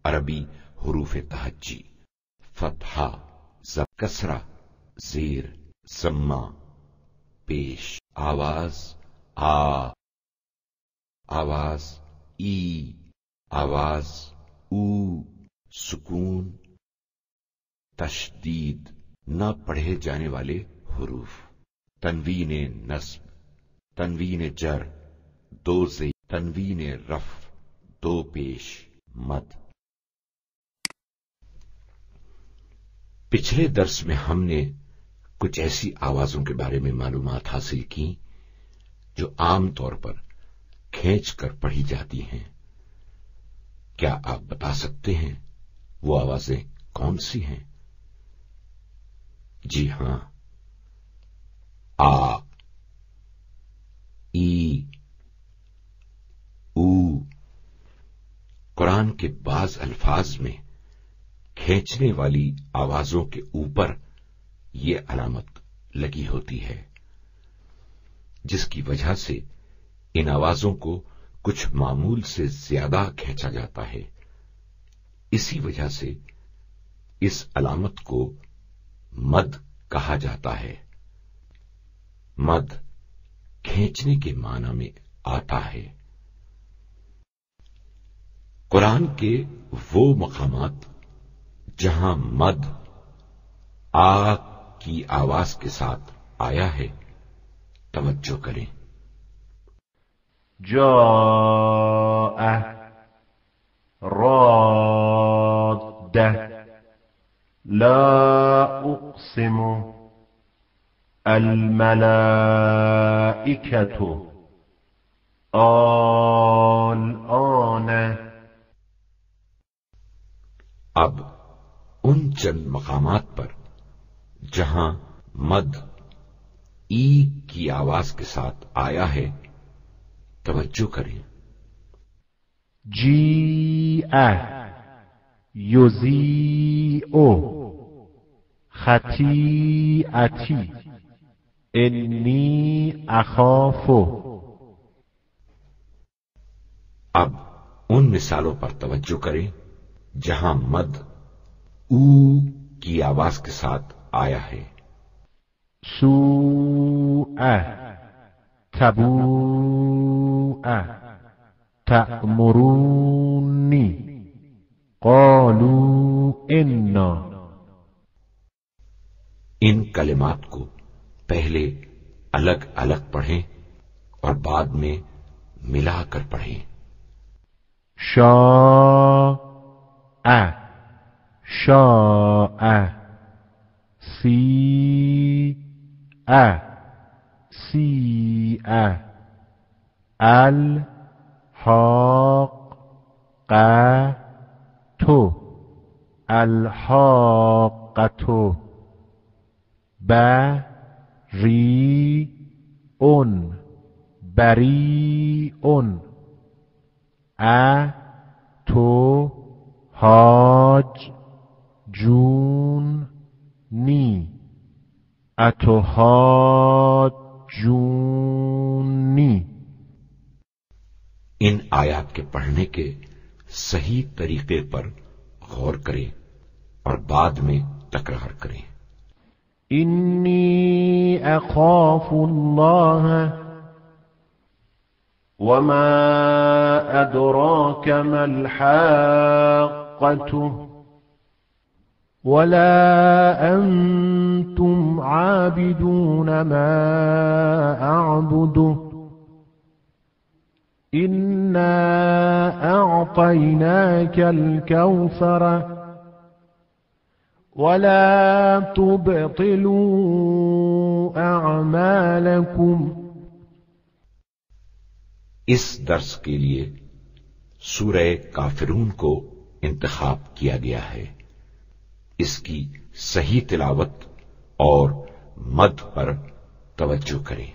عربی حروف تہجی، فتحہ، کسرہ، زیر، ضمہ، پیش، آواز آ، آواز ای، آواز او، سکون، تشدید، نہ پڑھے جانے والے حروف، تنوین نصب، تنوین جر، دو زیر، تنوین رفع، دو پیش، مد۔ پچھلے درس میں ہم نے کچھ ایسی آوازوں کے بارے میں معلومات حاصل کی جو عام طور پر کھینچ کر پڑھی جاتی ہیں۔ کیا آپ بتا سکتے ہیں وہ آوازیں کون سی ہیں؟ جی ہاں، آ، ای، او۔ قرآن کے بعض الفاظ میں کھینچنے والی آوازوں کے اوپر یہ علامت لگی ہوتی ہے، جس کی وجہ سے ان آوازوں کو کچھ معمول سے زیادہ کھینچا جاتا ہے۔ اسی وجہ سے اس علامت کو مد کہا جاتا ہے۔ مد کھینچنے کے معنی میں آتا ہے۔ قرآن کے وہ مقامات جہاں مد آ کی آواز کے ساتھ آیا ہے، توجہ کریں۔ جاء، راد، لا اقسم، الملائکة، الآن۔ اب ان چند مقامات پر جہاں مد ای کی آواز کے ساتھ آیا ہے، توجہ کریں۔ جیء، یضیء، خطیئتی، انی اخاف۔ اب ان مثالوں پر توجہ کریں جہاں مد او کی آواز کے ساتھ آیا ہے۔ سوء، تبوء، تأمرونی، قالوا انا۔ ان کلمات کو پہلے الگ الگ پڑھیں اور بعد میں ملا کر پڑھیں۔ شاء، شاء، سیء، سیء، الحاقۃ، الحاقۃ، بریء، بریء، اتحاجونی، اتحاجونی۔ ان آیات کے پڑھنے کے صحیح طریقے پر غور کریں اور بعد میں تکرار کریں۔ انی اخاف اللہ، وما ادراک ما الحاقۃ، ولا انتم عابدون ما اعبد، انا اعطیناک الکوثر، ولا تبطلوا اعمالکم۔ اس درس کے لیے سورہ کافرون کو انتخاب کیا گیا ہے۔ اس کی صحیح تلاوت اور مد پر توجہ کریں۔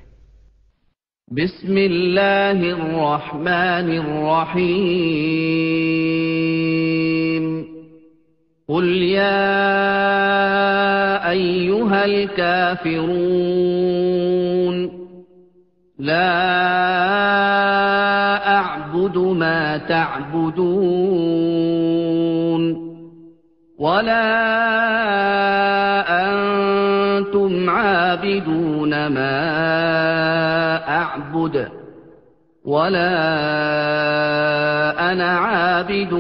بسم اللہ الرحمن الرحیم۔ قل یا ایہا الکافرون، لا اعبد ما تعبدون، ولا أنتم عابدون ما أعبد ولا أنا عابد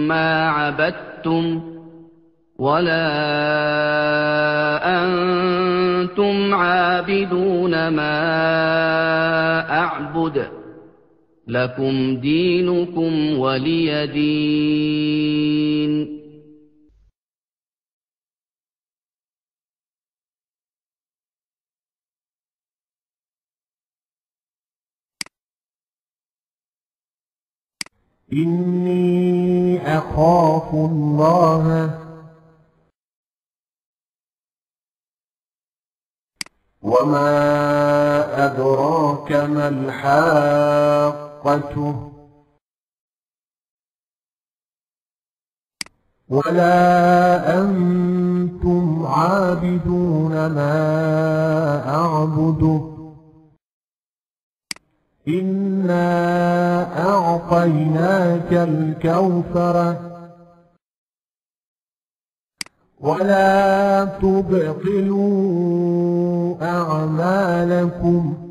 ما عبدتم ولا أنتم عابدون ما أعبد لكم دينكم ولي دين. إني أخاف الله وما أدراك ما الحاقة ولا أنتم عابدون ما أعبد إنا أعطيناك الكوثر ولا تبطلوا أعمالكم